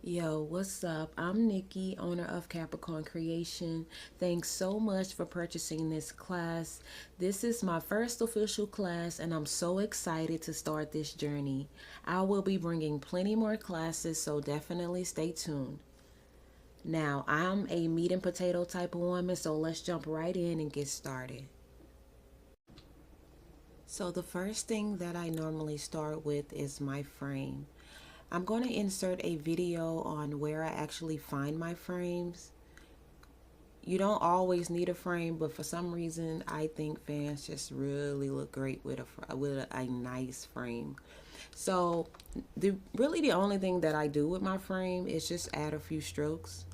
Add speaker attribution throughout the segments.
Speaker 1: Yo, what's up? I'm Nikki, owner of Capricorn Creation. Thanks so much for purchasing this class. This is my first official class, and I'm so excited to start this journey. I will be bringing plenty more classes, so definitely stay tuned. Now, I'm a meat and potato type of woman, so let's jump right in and get started. So, the first thing that I normally start with is my frame. I'm going to insert a video on where I actually find my frames. You don't always need a frame, but for some reason, I think fans just really look great with a nice frame. So, the only thing that I do with my frame is just add a few strokes.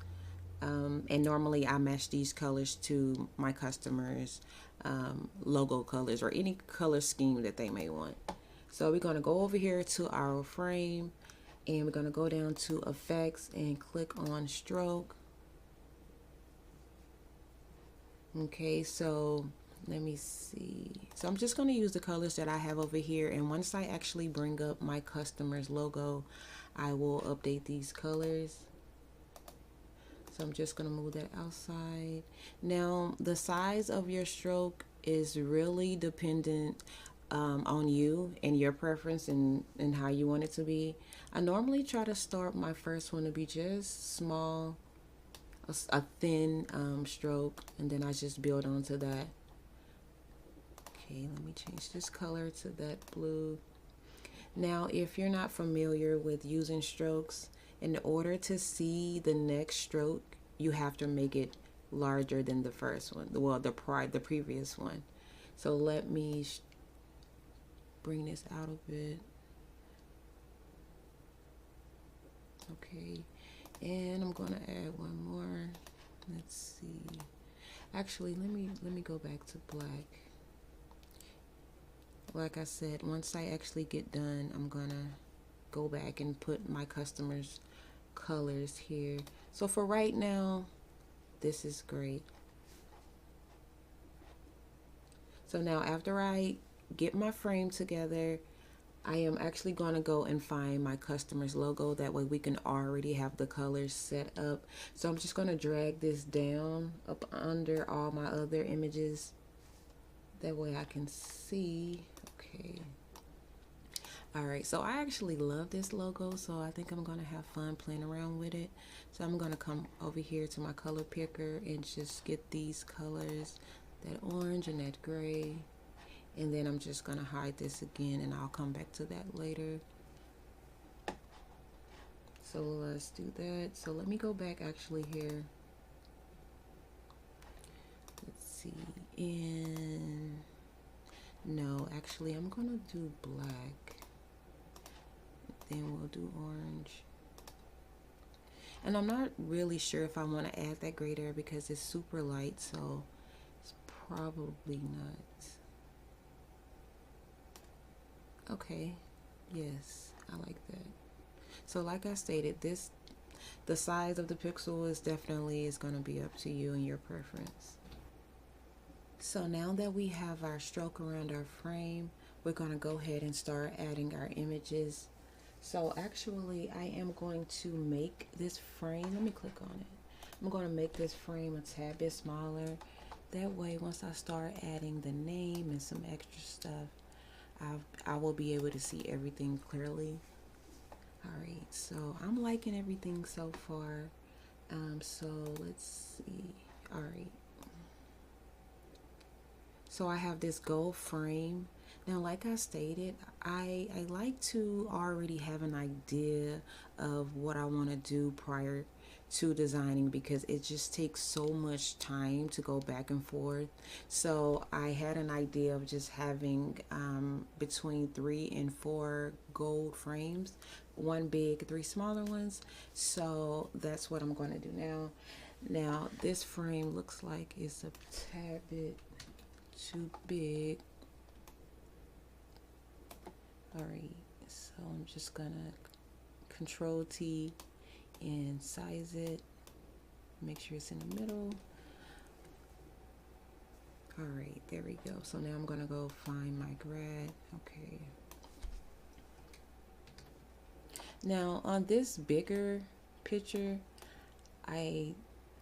Speaker 1: And normally I match these colors to my customers' logo colors or any color scheme that they may want. So we're going to go over here to our frame and we're going to go down to effects and click on stroke. Okay, so let me see. So I'm just going to use the colors that I have over here, and once I actually bring up my customer's logo, I will update these colors. So I'm just going to move that outside. Now, the size of your stroke is really dependent on you and your preference and how you want it to be. I normally try to start my first one to be just small, a thin stroke, and then I just build onto that. Okay, let me change this color to that blue. Now, if you're not familiar with using strokes, in order to see the next stroke, you have to make it larger than the first one. Well, the previous one. So let me bring this out a bit. Okay, and I'm gonna add one more. Let's see. Actually, let me go back to black. Like I said, once I actually get done, I'm gonna go back and put my customers' colors here. So for right now, this is great. So now after I get my frame together, I am actually going to go and find my customer's logo. That way we can already have the colors set up. So I'm just going to drag this down up under all my other images. That way I can see. Okay. Alright, so I actually love this logo, so I think I'm going to have fun playing around with it. So I'm going to come over here to my color picker and just get these colors, that orange and that gray. And then I'm just going to hide this again, and I'll come back to that later. So let's do that. So let me go back actually here. Let's see. And no, actually I'm going to do black. Then we'll do orange. And I'm not really sure if I want to add that gray there because it's super light, so it's probably not. Okay, yes, I like that. So like I stated, the size of the pixel is definitely going to be up to you and your preference. So now that we have our stroke around our frame, we're going to go ahead and start adding our images. So actually, I am going to make this frame, let me click on it. I'm going to make this frame a tad bit smaller. That way, once I start adding the name and some extra stuff, I will be able to see everything clearly. Alright, so I'm liking everything so far. So let's see. Alright. So I have this gold frame. Now, like I stated, I like to already have an idea of what I want to do prior to designing because it just takes so much time to go back and forth. So I had an idea of just having between 3 and 4 gold frames, one big, 3 smaller ones. So that's what I'm going to do now. Now this frame looks like it's a tad bit too big. Alright, so I'm just gonna Control T and size it, make sure it's in the middle. Alright, there we go. So now I'm gonna go find my grad. Okay. Now on this bigger picture, I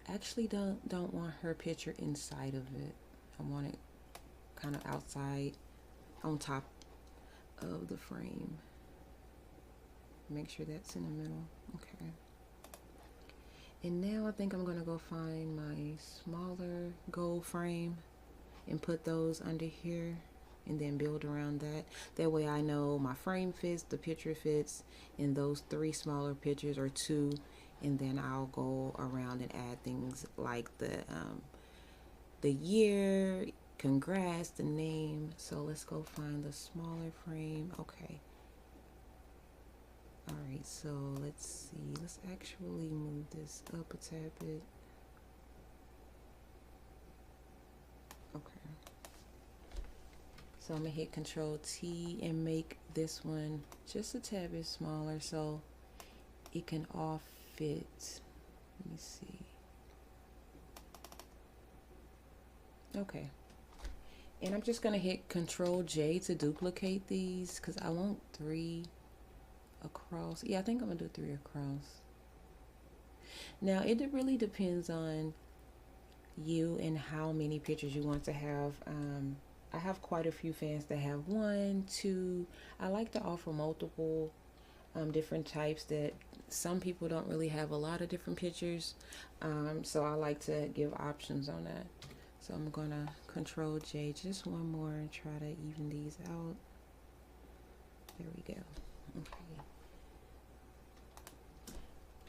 Speaker 1: actually don't want her picture inside of it. I want it kind of outside on top of the frame. Make sure that's in the middle. Okay. And now I think I'm gonna go find my smaller gold frame and put those under here and then build around that. That way I know my frame fits, the picture fits, and those 3 smaller pictures or 2, and then I'll go around and add things like the year, congrats, the name. So let's go find the smaller frame. Okay. Alright, so let's see. Let's actually move this up a tad bit. Okay. So I'm going to hit Control T and make this one just a tad bit smaller so it can all fit. Let me see. Okay. And I'm just going to hit Control J to duplicate these because I want 3 across. Yeah, I think I'm gonna do 3 across. Now it really depends on you and how many pictures you want to have. I have quite a few fans that have 1, 2. I like to offer multiple different types that some people don't really have a lot of different pictures. So I like to give options on that. So I'm gonna Control J just one more and try to even these out. There we go. Okay.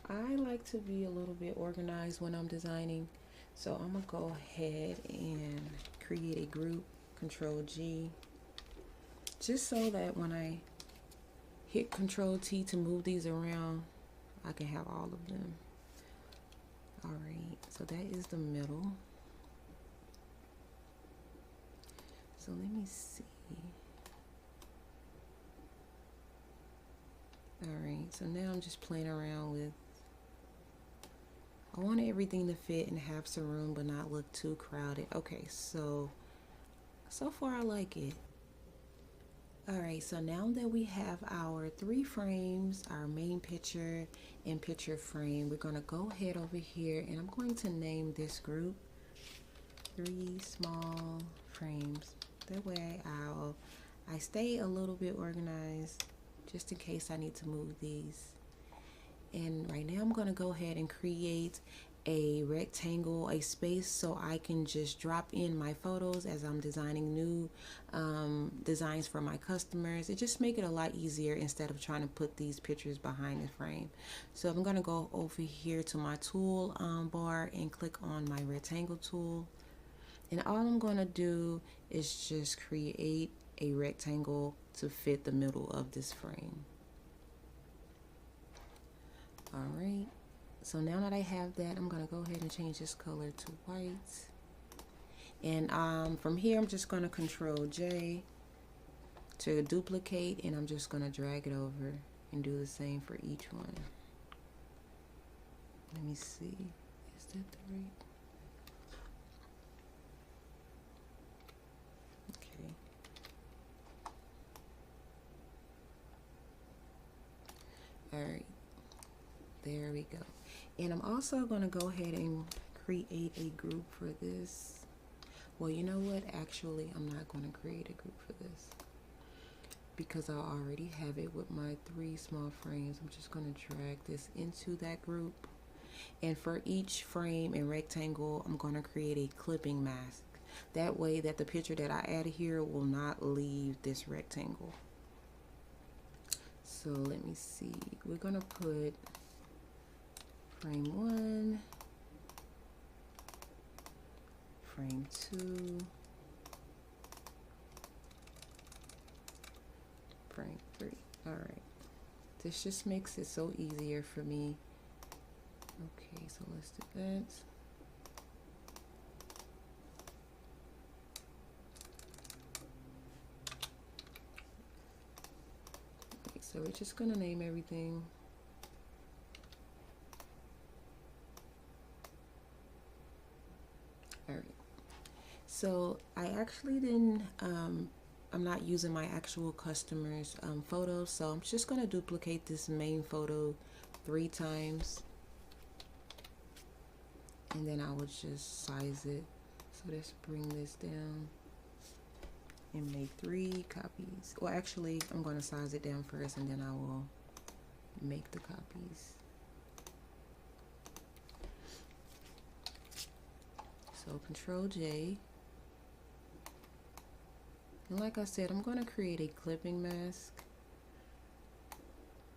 Speaker 1: I like to be a little bit organized when I'm designing, so I'm gonna go ahead and create a group, Control G, just so that when I hit Control T to move these around, I can have all of them. Alright, so that is the middle. So let me see. Alright, so now I'm just playing around with, I want everything to fit and have some room but not look too crowded. Okay, so far I like it. Alright, so now that we have our 3 frames, our main picture and picture frame, we're going to go ahead over here and I'm going to name this group 3 small frames. That way I stay a little bit organized just in case I need to move these. And right now I'm going to go ahead and create a rectangle, a space, so I can just drop in my photos as I'm designing new designs for my customers. It just make it a lot easier instead of trying to put these pictures behind the frame. So I'm going to go over here to my tool bar and click on my rectangle tool. And all I'm going to do is just create a rectangle to fit the middle of this frame. Alright, so now that I have that, I'm going to go ahead and change this color to white. And from here, I'm just going to Control J to duplicate, and I'm just going to drag it over and do the same for each one. Let me see, is that the right? Okay. Alright. There we go. And I'm also going to go ahead and create a group for this. Well, you know what? Actually, I'm not going to create a group for this because I already have it with my 3 small frames. I'm just going to drag this into that group. And for each frame and rectangle, I'm going to create a clipping mask. That way that the picture that I add here will not leave this rectangle. So let me see. We're going to put frame 1, frame 2, frame 3. Alright. This just makes it so easier for me. Okay, so let's do that. Okay, so we're just going to name everything. Alright, so I actually didn't, I'm not using my actual customers' photos, so I'm just going to duplicate this main photo 3 times. and then I will just size it. So let's bring this down and make 3 copies. Well, actually, I'm going to size it down first, and then I will make the copies. So Control J. And like I said, I'm going to create a clipping mask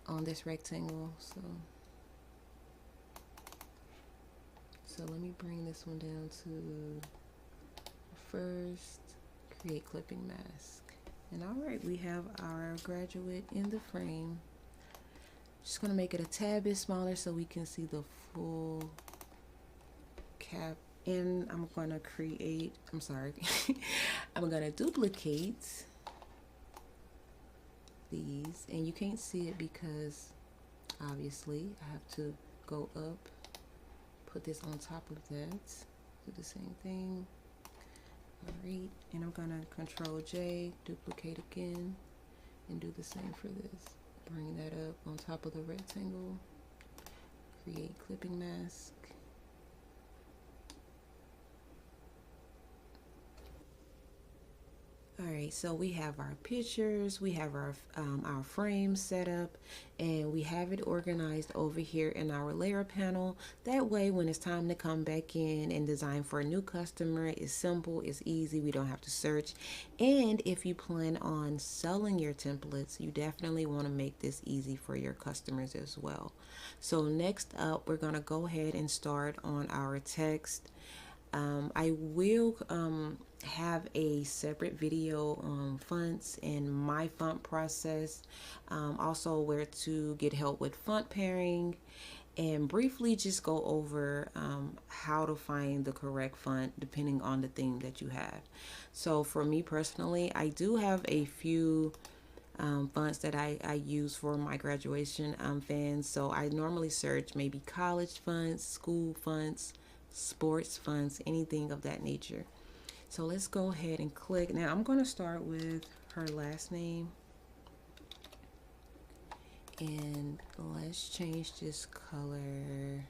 Speaker 1: on this rectangle. So let me bring this one down to first, create clipping mask. And all right, we have our graduate in the frame. Just gonna make it a tad bit smaller so we can see the full cap. And I'm gonna create, I'm sorry, I'm gonna duplicate these, and you can't see it because obviously I have to go up, put this on top of that, do the same thing. All right, and I'm gonna Control J, duplicate again, and do the same for this. Bring that up on top of the rectangle, create clipping mask. All right, so we have our pictures, we have our frame set up, and we have it organized over here in our layer panel. That way, when it's time to come back in and design for a new customer, it's simple, it's easy, we don't have to search. And if you plan on selling your templates, you definitely want to make this easy for your customers as well. So next up, we're gonna go ahead and start on our text. I will have a separate video on fonts and my font process, also where to get help with font pairing, and briefly just go over how to find the correct font depending on the theme that you have. So for me personally, I do have a few fonts that I use for my graduation fans. So I normally search maybe college fonts, school fonts, sports fonts, anything of that nature. So let's go ahead and click. Now I'm going to start with her last name, and let's change this color.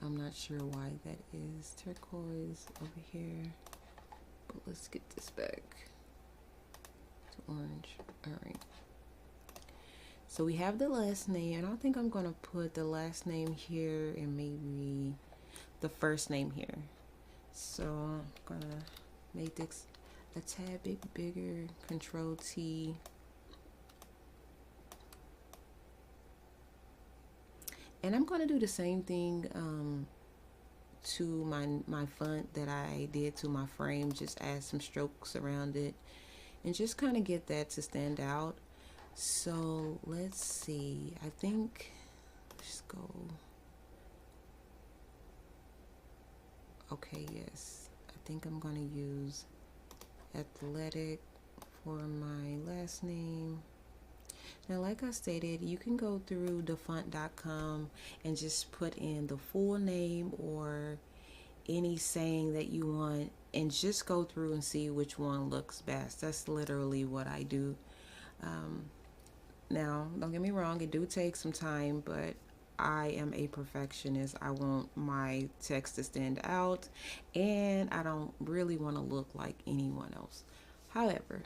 Speaker 1: I'm not sure why that is turquoise over here, but let's get this back to orange. All right, so we have the last name, and I think I'm going to put the last name here and maybe the first name here. So I'm gonna make this a tad bit bigger, Control T. And I'm gonna do the same thing to my font that I did to my frame, just add some strokes around it and just kind of get that to stand out. So let's see, I think, let's go. Okay, yes, I think I'm gonna use athletic for my last name. Now, like I stated, you can go through thefont.com and just put in the full name or any saying that you want and just go through and see which one looks best. That's literally what I do. Now, don't get me wrong, it do take some time, but I am a perfectionist. I want my text to stand out, and I don't really want to look like anyone else. However,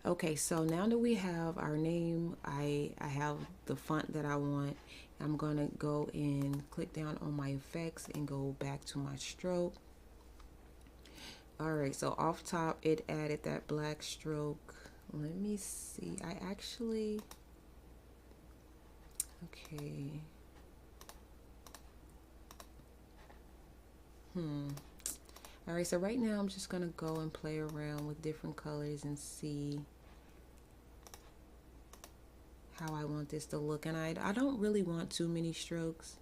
Speaker 1: okay, so now that we have our name, I have the font that I want. I'm going to go and click down on my effects and go back to my stroke. All right, so off top, it added that black stroke. Let me see. I actually, okay. All right, so right now I'm just gonna go and play around with different colors and see how I want this to look. And I don't really want too many strokes.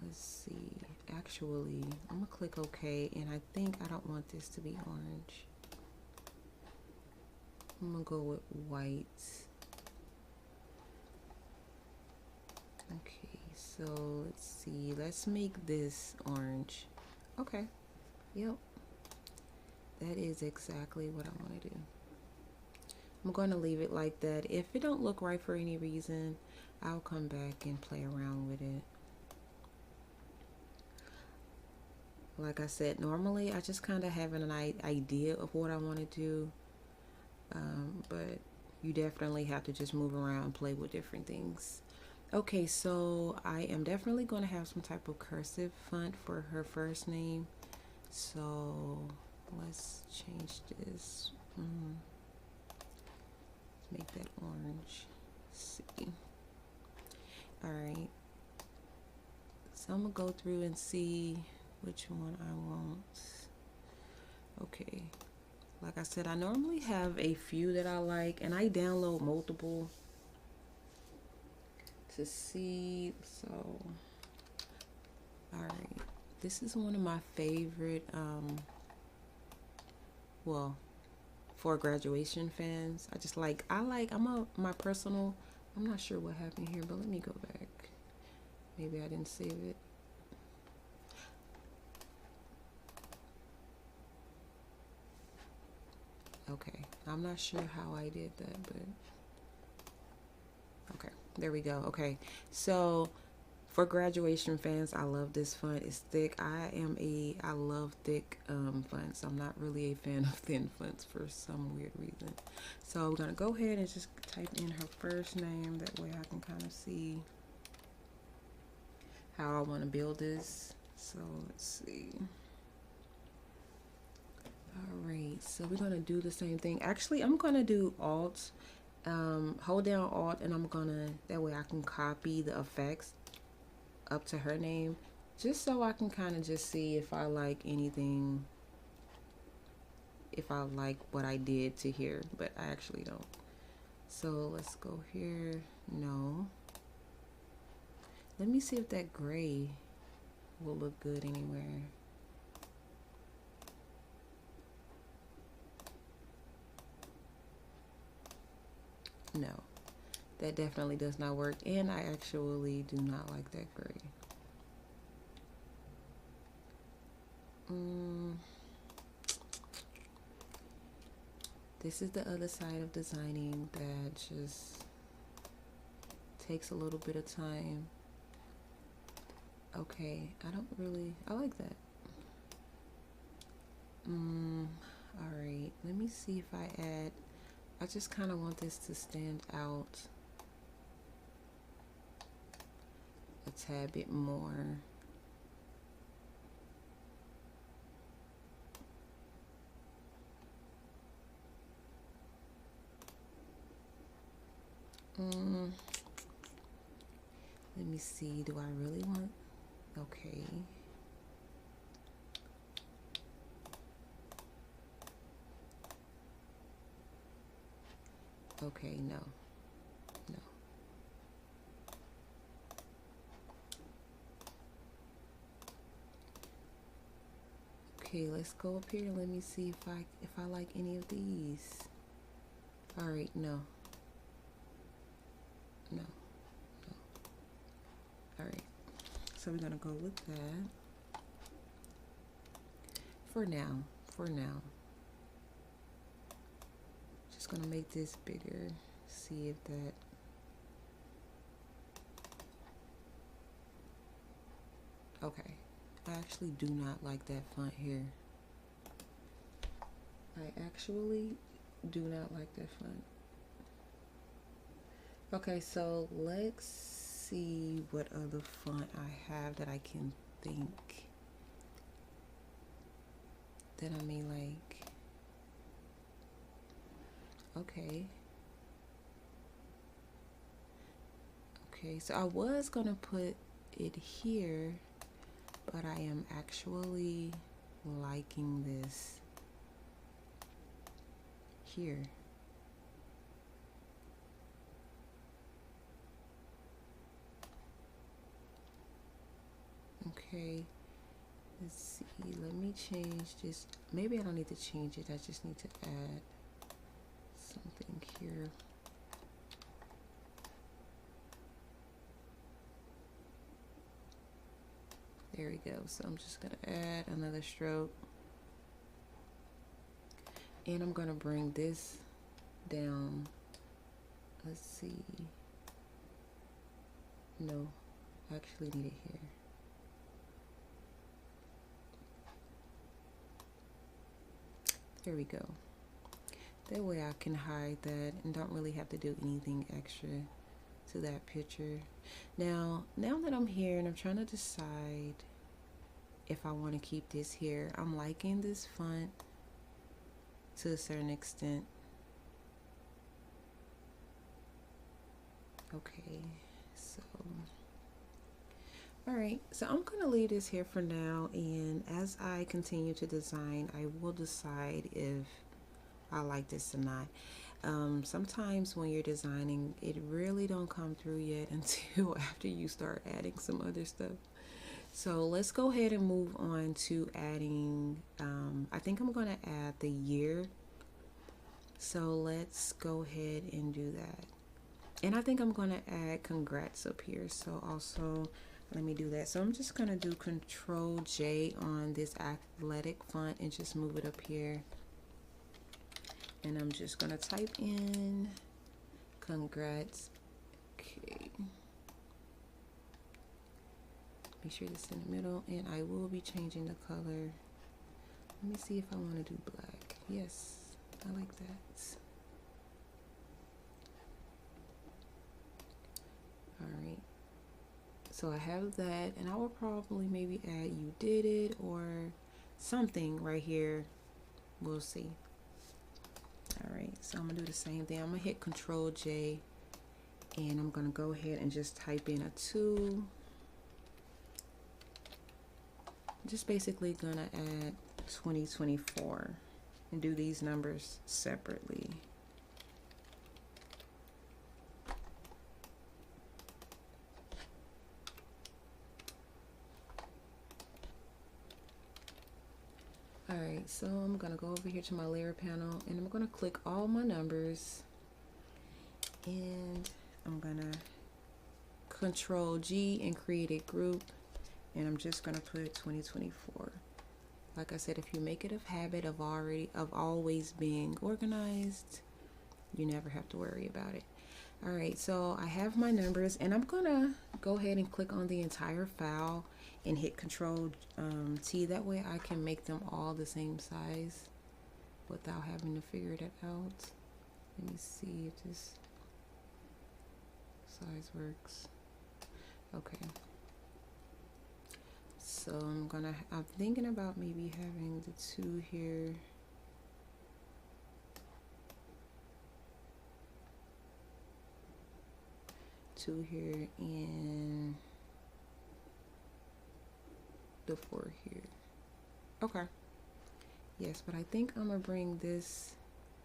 Speaker 1: Let's see. Actually, I'm gonna click OK, and I think I don't want this to be orange. I'm gonna go with white. Okay, so let's see. Let's make this orange. Okay. Yep. That is exactly what I want to do. I'm going to leave it like that. If it don't look right for any reason, I'll come back and play around with it. Like I said, normally I just kind of have an idea of what I want to do, but you definitely have to just move around and play with different things. Okay, so I am definitely going to have some type of cursive font for her first name. So let's change this. Make that orange. Let's see. All right. So I'm gonna go through and see which one I want. Okay. Like I said, I normally have a few that I like, and I download multiple to see. So, all right. This is one of my favorite, well, for graduation fans. My personal, I'm not sure what happened here, but let me go back. Maybe I didn't save it. Okay, I'm not sure how I did that, but okay, there we go. Okay, so for graduation fans, I love this font. It's thick. I love thick fonts. I'm not really a fan of thin fonts for some weird reason. So we're gonna go ahead and just type in her first name. That way I can kind of see how I want to build this. So let's see. All right, so we're gonna do the same thing. Actually, I'm gonna do Alt, hold down Alt, and that way I can copy the effects up to her name, just so I can kind of just see if I like anything, if I like what I did to here, but I actually don't. So let's go here. No. Let me see if that gray will look good anywhere. No, that definitely does not work, and I actually do not like that gray. This is the other side of designing that just takes a little bit of time. Okay, I like that. All right, let me see if I just kind of want this to stand out a tad bit more. Let me see, do I really want, okay. Okay, no. Okay, let's go up here and let me see if I like any of these. All right, no. All right, so we're gonna go with that for now. Just gonna make this bigger. See if that. Okay, I actually do not like that font here. I actually do not like that font. Okay, so let's see what other font I have that I can think that I may like. Okay, so I was gonna put it here, but I am actually liking this here. Okay, let's see, let me change this. Maybe I don't need to change it, I just need to add something here. There we go. So I'm just gonna add another stroke, and I'm gonna bring this down. Let's see. No, I actually need it here. There we go. That way I can hide that and don't really have to do anything extra to that picture. Now that I'm here and I'm trying to decide if I want to keep this here, I'm liking this font to a certain extent. Okay, so alright, so I'm gonna leave this here for now, and as I continue to design, I will decide if I like this or not. Sometimes when you're designing, it really don't come through yet until after you start adding some other stuff. So let's go ahead and move on to adding, I think I'm gonna add the year. So let's go ahead and do that. And I think I'm gonna add congrats up here. So also, let me do that. So I'm just gonna do Control J on this athletic font and just move it up here. And I'm just gonna type in congrats. Okay. Make sure it's in the middle, and I will be changing the color. Let me see if I want to do black. Yes, I like that. Alright, so I have that, and I will probably maybe add you did it or something right here. We'll see. Alright, so I'm gonna do the same thing. I'm gonna hit Control J, and I'm gonna go ahead and just type in a 2. Just basically gonna add 2024 and do these numbers separately. Alright, so I'm gonna go over here to my layer panel, and I'm gonna click all my numbers, and I'm gonna Control G and create a group, and I'm just gonna put 2024. Like I said, if you make it a habit of always being organized, you never have to worry about it. Alright, so I have my numbers, and I'm gonna go ahead and click on the entire file and hit Control T. That way I can make them all the same size without having to figure it out. Let me see if this size works. Okay. So I'm thinking about maybe having the 2 here. Two here and the 4 here. Okay. Yes, but I think I'm gonna bring this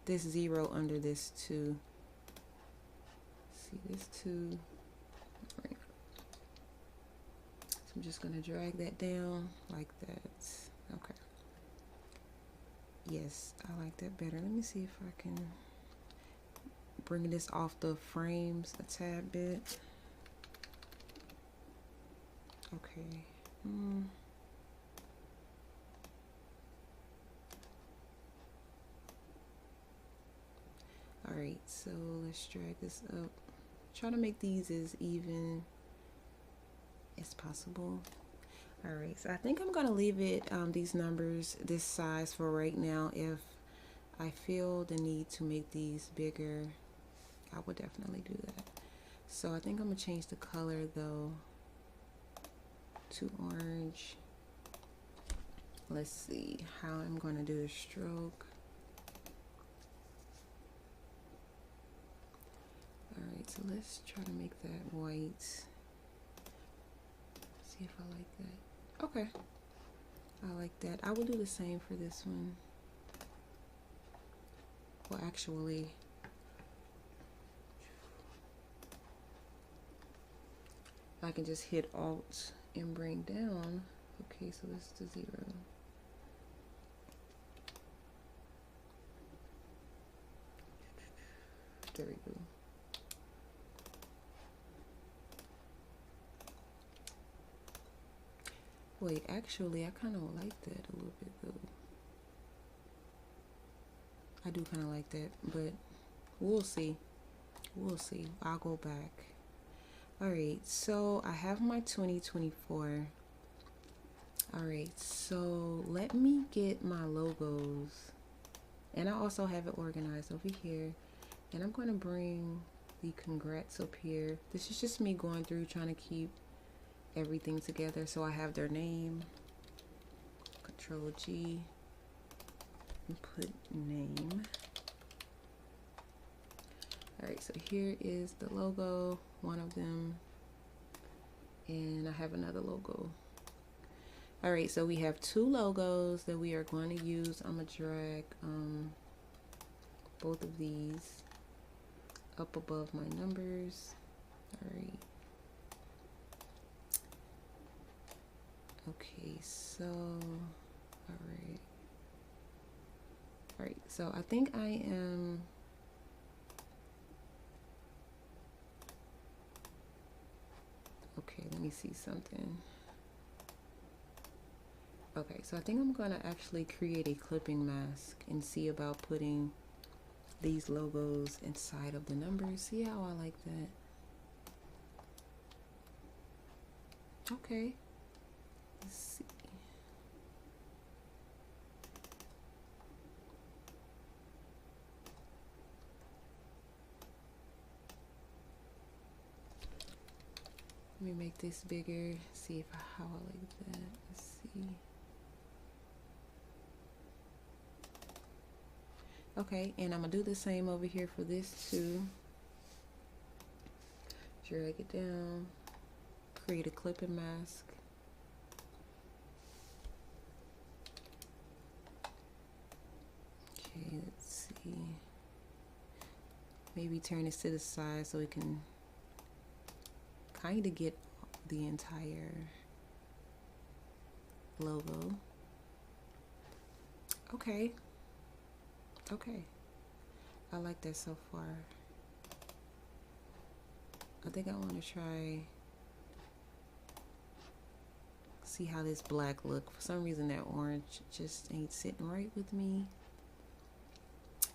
Speaker 1: 0 under this 2. See this 2. All right. So I'm just gonna drag that down like that. Okay. Yes, I like that better. Let me see if I can bring this off the frames a tad bit. Okay. Alright, so let's drag this up. Try to make these as even as possible. Alright, so I think I'm going to leave it, these numbers, this size for right now. If I feel the need to make these bigger, I would definitely do that. So I think I'm going to change the color though to orange. Let's see how I'm going to do the stroke. Alright, so let's try to make that white. See if I like that. Okay, I like that. I will do the same for this one. Well, actually, I can just hit Alt and bring down. Okay, so this is the 0. There we go. Wait, actually, I kind of like that a little bit though. I do kind of like that, but we'll see. We'll see. I'll go back. Alright, so I have my 2024. Alright, so let me get my logos And I also have it organized over here. And I'm going to bring the congrats up here. This is just me going through trying to keep everything together. So I have their name, Control G, and put name. All right, so here is the logo, one of them, and I have another logo. All right, so we have two logos that we are going to use. I'm gonna drag both of these up above my numbers. All right. Okay, so, all right. All right, so I think I am, okay, let me see something. Okay, so I think I'm gonna actually create a clipping mask and see about putting these logos inside of the numbers. See how I like that? Okay, let's see. Let me make this bigger, see if how I like that. Let's see. Okay, and I'm gonna do the same over here for this too. Drag it down, create a clipping mask. Okay, let's see. Maybe turn this to the side so we can kind of get the entire logo. Okay. Okay. I like that so far. I think I want to try see how this black look. For some reason that orange just ain't sitting right with me.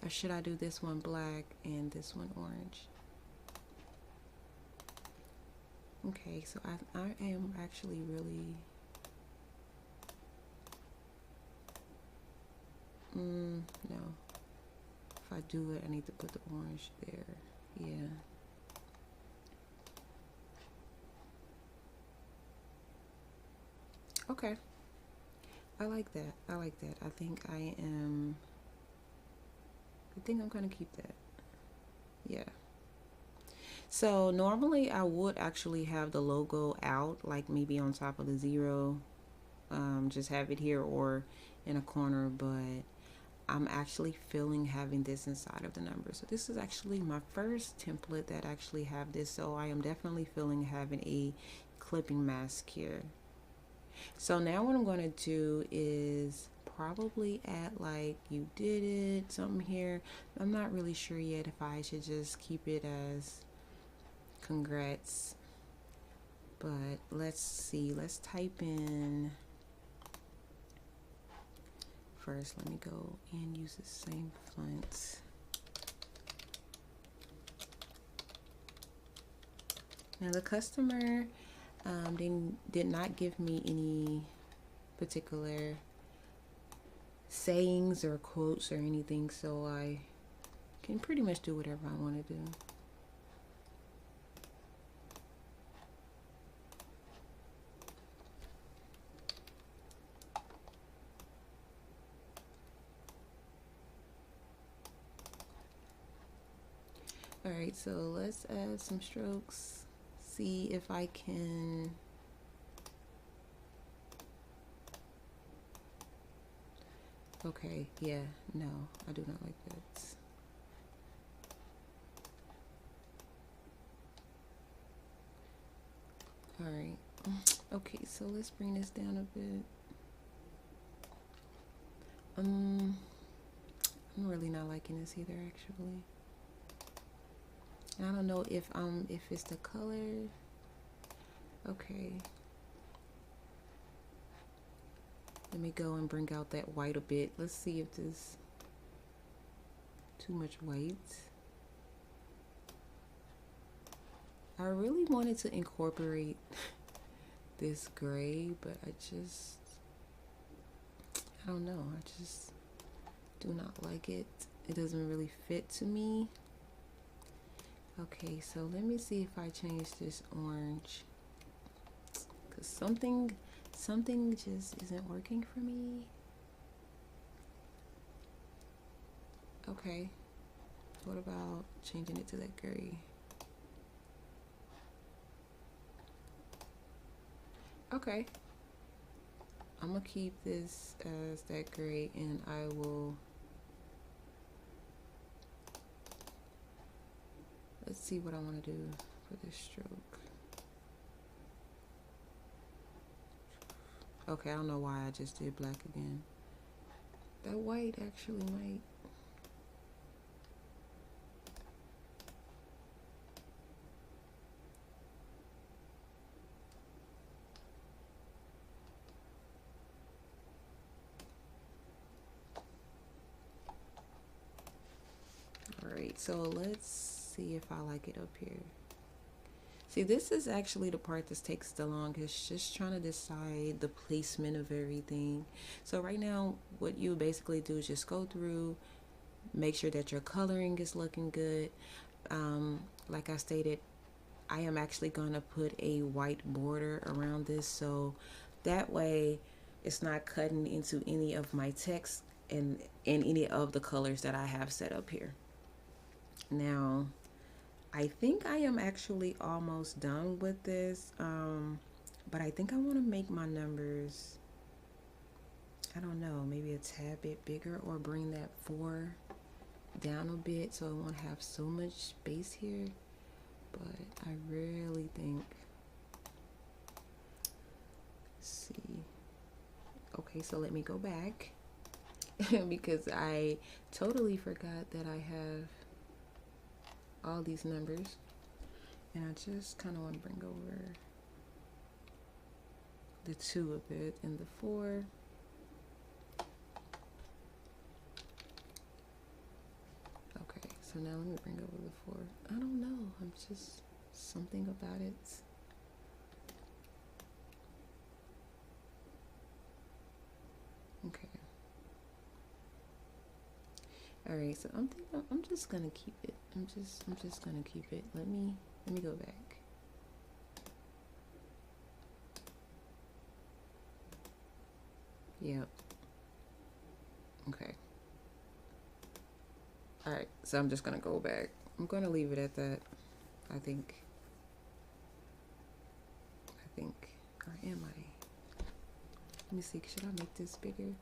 Speaker 1: Or should I do this one black and this one orange? Okay, so I am actually really no. If I do it, I need to put the orange there. Yeah. Okay. I like that. I like that. I think I'm gonna keep that. Yeah. So normally I would actually have the logo out, like maybe on top of the zero, just have it here or in a corner, but I'm actually feeling having this inside of the number. So this is actually my first template that actually have this. So I am definitely feeling having a clipping mask here. So now what I'm going to do is probably add like you did it, something here. I'm not really sure yet if I should just keep it as congrats, but let's see. Let's type in first. Let me go and use the same font. Now the customer, they did not give me any particular sayings or quotes or anything, so I can pretty much do whatever I want to do. Alright, so let's add some strokes. See if I can okay, yeah, no, I do not like that. Alright. Okay, so let's bring this down a bit. I'm really not liking this either, actually. I don't know if it's the color. Okay. Let me go and bring out that white a bit. Let's see if there's too much white. I really wanted to incorporate this gray, but I don't know. I just do not like it. It doesn't really fit to me. Okay, so let me see if I change this orange, because something just isn't working for me. Okay, what about changing it to that gray? Okay, I'm gonna keep this as that gray, and I will, let's see what I want to do for this stroke. Okay, I don't know why I just did black again. That white actually might. Alright, so let's see if I like it up here. See, this is actually the part that takes the longest, just trying to decide the placement of everything. So right now, what you basically do is just go through, make sure that your coloring is looking good. Like I stated, I am actually going to put a white border around this, so that way it's not cutting into any of my text and any of the colors that I have set up here. Now, I think I am actually almost done with this, but I think I want to make my numbers, I don't know, maybe a tad bit bigger, or bring that 4 down a bit so it won't have so much space here. But I really think, let's see, okay, so let me go back because I totally forgot that I have all these numbers, and I just kind of want to bring over the 2 a bit and the 4. Okay, so now let me bring over the 4. I don't know, I'm just, something about it. Okay. All right, so I'm just gonna keep it. I'm just gonna keep it. Let me go back. Yep. Okay. All right, so I'm just gonna go back. I'm gonna leave it at that. I think, or am I? Let me see, should I make this bigger?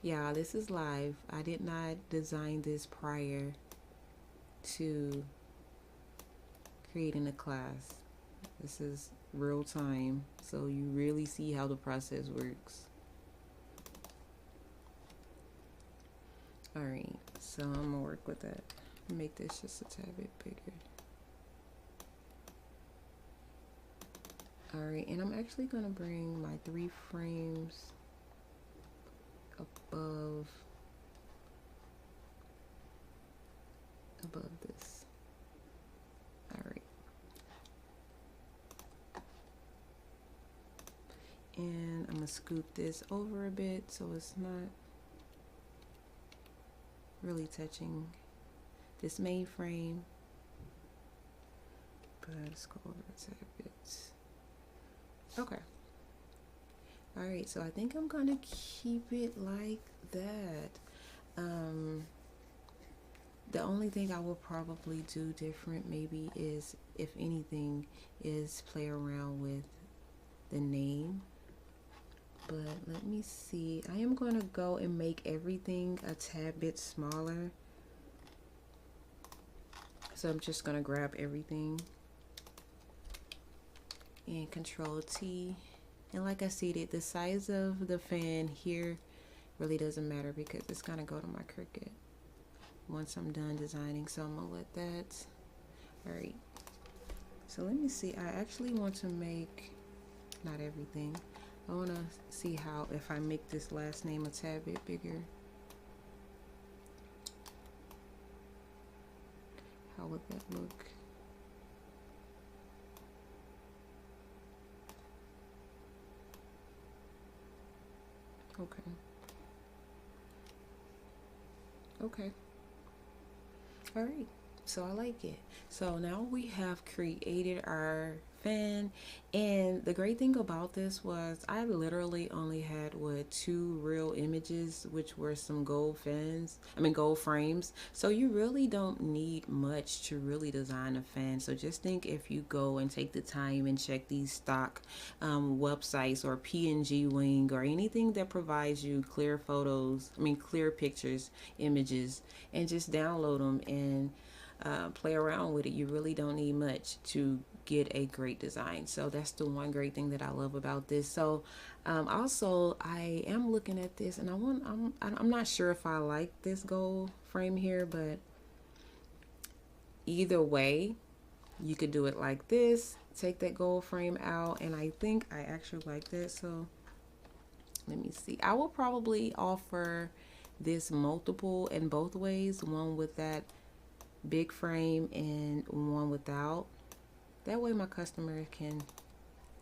Speaker 1: Yeah, this is live. I did not design this prior to creating a class. This is real time, so you really see how the process works. Alright, so I'm gonna work with that. Make this just a tad bit bigger. Alright, and I'm actually gonna bring my 3 frames above this. Alright. And I'm gonna scoot this over a bit so it's not really touching this main frame. But let's go over a tad bit. Okay. Alright, so I think I'm gonna keep it like that. The only thing I will probably do different maybe is, if anything, is play around with the name. But let me see. I am going to go and make everything a tad bit smaller. So I'm just going to grab everything and Control T. And like I stated, the size of the fan here really doesn't matter because it's going to go to my Cricut once I'm done designing. So I'm going to let that. All right. So let me see. I actually want to make, not everything. I want to see how, if I make this last name a tad bit bigger, how would that look? Okay. Okay. All right. So I like it. So now we have created our fan, and the great thing about this was I literally only had what two real images, which were some gold fans, I mean gold frames. So you really don't need much to really design a fan. So just think if you go and take the time and check these stock websites or PNG Wing or anything that provides you clear photos, I mean clear pictures, images, and just download them and play around with it. You really don't need much to get a great design. So that's the one great thing that I love about this. So also I am looking at this, and I'm not sure if I like this gold frame here, but either way you could do it like this, take that gold frame out, and I think I actually like that. So let me see, I will probably offer this multiple in both ways, one with that big frame and one without. That way my customer can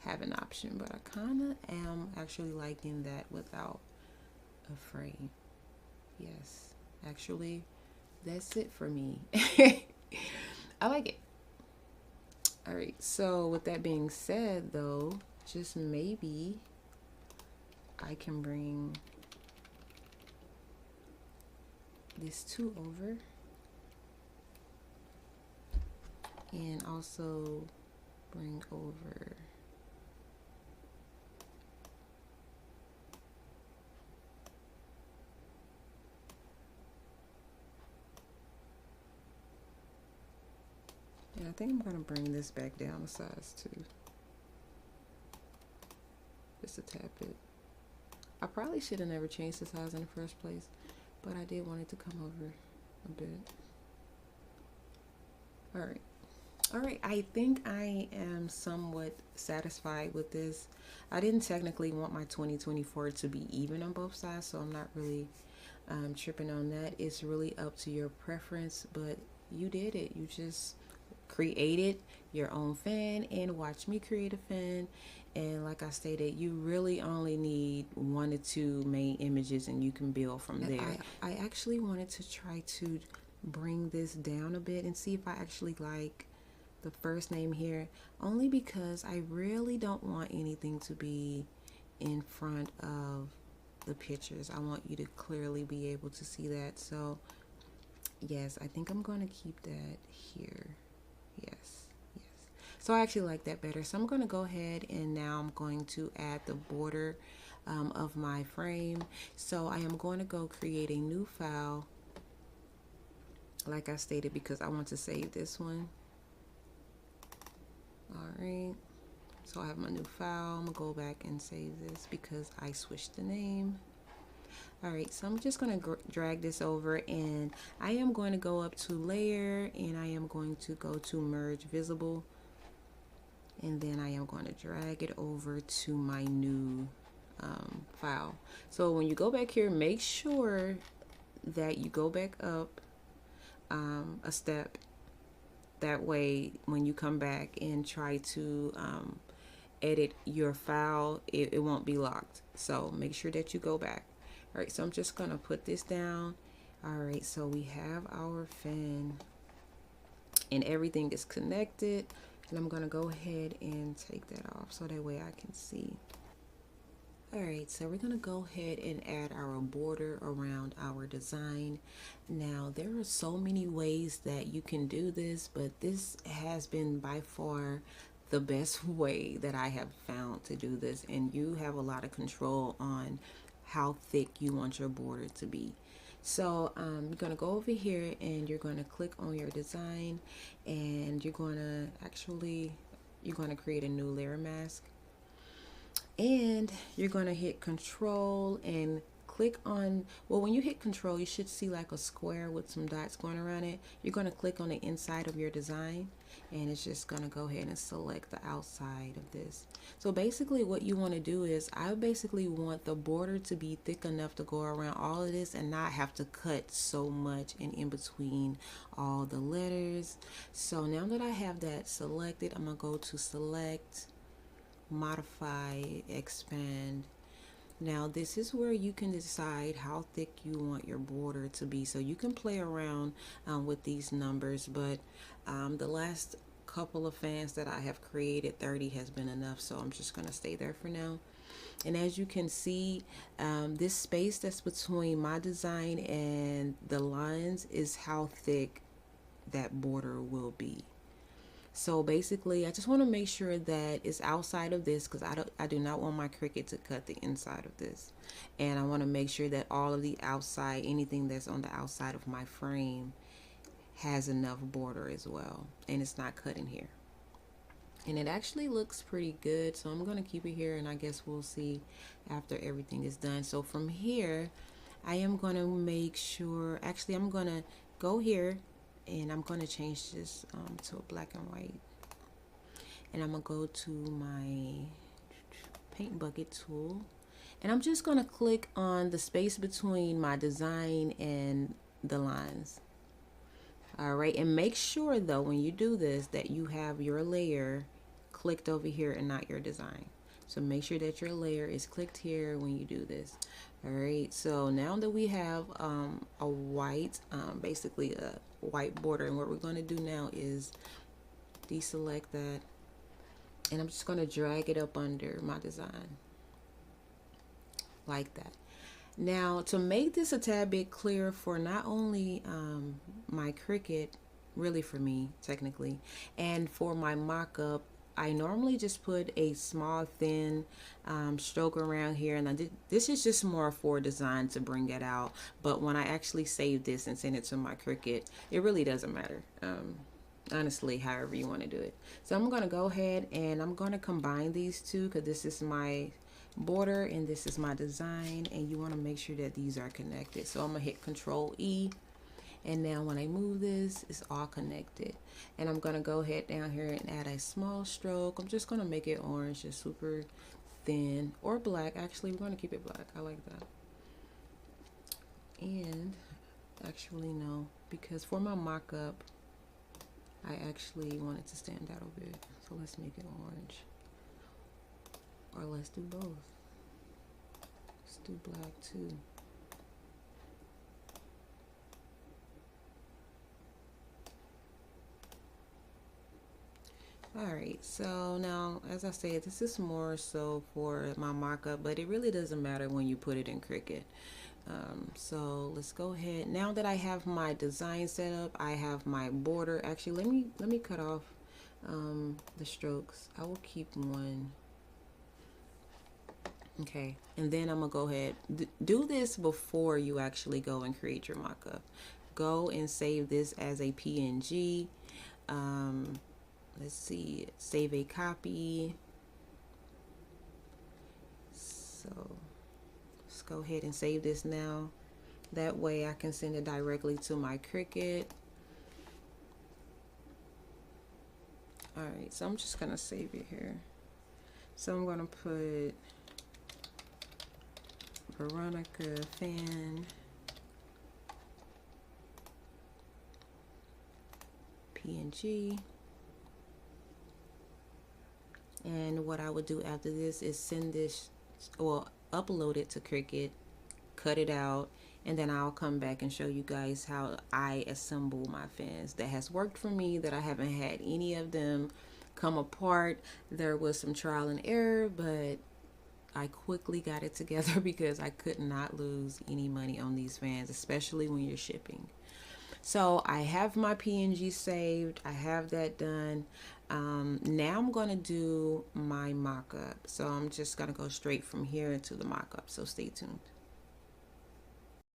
Speaker 1: have an option, but I kind of am actually liking that without a frame. Yes, actually that's it for me. I like it. All right, so with that being said though, just maybe I can bring this two over and also bring over and I think I'm going to bring this back down a size too, just to tap it. I probably should have never changed the size in the first place, but I did want it to come over a bit. All right. All right, I think I am somewhat satisfied with this. I didn't technically want my 2024 to be even on both sides, so I'm not really tripping on that. It's really up to your preference, but you did it. You just created your own fan and watch me create a fan. And like I stated, you really only need one or two main images and you can build from there. I actually wanted to try to bring this down a bit and see if I actually like the first name here, only because I really don't want anything to be in front of the pictures. I want you to clearly be able to see that. So yes, I think I'm going to keep that here. Yes. So I actually like that better. So I'm going to go ahead and now I'm going to add the border of my frame. So I am going to go create a new file, like I stated, because I want to save this one. All right, so I have my new file. I'm gonna go back and save this because I switched the name. All right, so I'm just gonna drag this over, and I am going to go up to layer, and I am going to go to merge visible, and then I am going to drag it over to my new file. So when you go back here, make sure that you go back up a step. That way, when you come back and try to edit your file, it won't be locked. So make sure that you go back. All right, so I'm just gonna put this down. All right, so we have our fan and everything is connected. And I'm gonna go ahead and take that off so that way I can see. All right, so we're gonna go ahead and add our border around our design. Now, there are so many ways that you can do this, but this has been by far the best way that I have found to do this. And you have a lot of control on how thick you want your border to be. So you're gonna go over here and you're gonna click on your design, and you're gonna create a new layer mask. And you're going to hit control and click on, well, when you hit control, you should see like a square with some dots going around it. You're going to click on the inside of your design, and it's just going to go ahead and select the outside of this. So basically what you want to do is, I basically want the border to be thick enough to go around all of this and not have to cut so much in between all the letters. So now that I have that selected, I'm going to go to select, modify, expand, Now this is where you can decide how thick you want your border to be. So you can play around with these numbers, but the last couple of fans that I have created, 30 has been enough. So I'm just going to stay there for now. And as you can see, this space that's between my design and the lines is how thick that border will be. So basically, I just want to make sure that it's outside of this, because I do not want my Cricut to cut the inside of this. And I want to make sure that all of the outside, anything that's on the outside of my frame, has enough border as well. And it's not cut in here. And it actually looks pretty good, so I'm going to keep it here, and I guess we'll see after everything is done. So from here, I am going to make sure, actually I'm going to go here, and I'm going to change this to a black and white. And I'm going to go to my paint bucket tool, and I'm just going to click on the space between my design and the lines. All right, and make sure though when you do this that you have your layer clicked over here and not your design. So make sure that your layer is clicked here when you do this. All right, so now that we have a white, basically a white border, and what we're going to do now is deselect that, and I'm just going to drag it up under my design like that. Now, to make this a tad bit clearer for not only my Cricut, really for me technically, and for my mock-up, I normally just put a small thin stroke around here, and this is just more for design to bring it out. But when I actually save this and send it to my Cricut, it really doesn't matter. Honestly, however you want to do it. So I'm going to go ahead and I'm going to combine these two, because this is my border and this is my design, and you want to make sure that these are connected. So I'm gonna hit Control E, and now when I move this, it's all connected. And I'm gonna go ahead down here and add a small stroke. I'm just gonna make it orange, just super thin, or black. Actually, we're gonna keep it black. I like that. And actually no, because for my mock-up I actually want it to stand out a bit, so let's make it orange. Or let's do both. Let's do black too. Alright, so now, as I said, this is more so for my mock-up, but it really doesn't matter when you put it in Cricut. So let's go ahead. Now that I have my design set up, I have my border. Actually, let me cut off the strokes. I will keep one. Okay, and then I'm gonna go ahead, do this before you actually go and create your mockup. Go and save this as a PNG. Let's see, save a copy. So let's go ahead and save this now. That way I can send it directly to my Cricut. All right, so I'm just gonna save it here. So I'm gonna put Veronica fan PNG, and what I would do after this is send this, or upload it to Cricut, cut it out, and then I'll come back and show you guys how I assemble my fans. That has worked for me, that I haven't had any of them come apart. There was some trial and error, but I quickly got it together because I could not lose any money on these fans, especially when you're shipping. So I have my PNG saved. I have that done. Now I'm going to do my mock-up. So I'm just going to go straight from here into the mock-up. So stay tuned.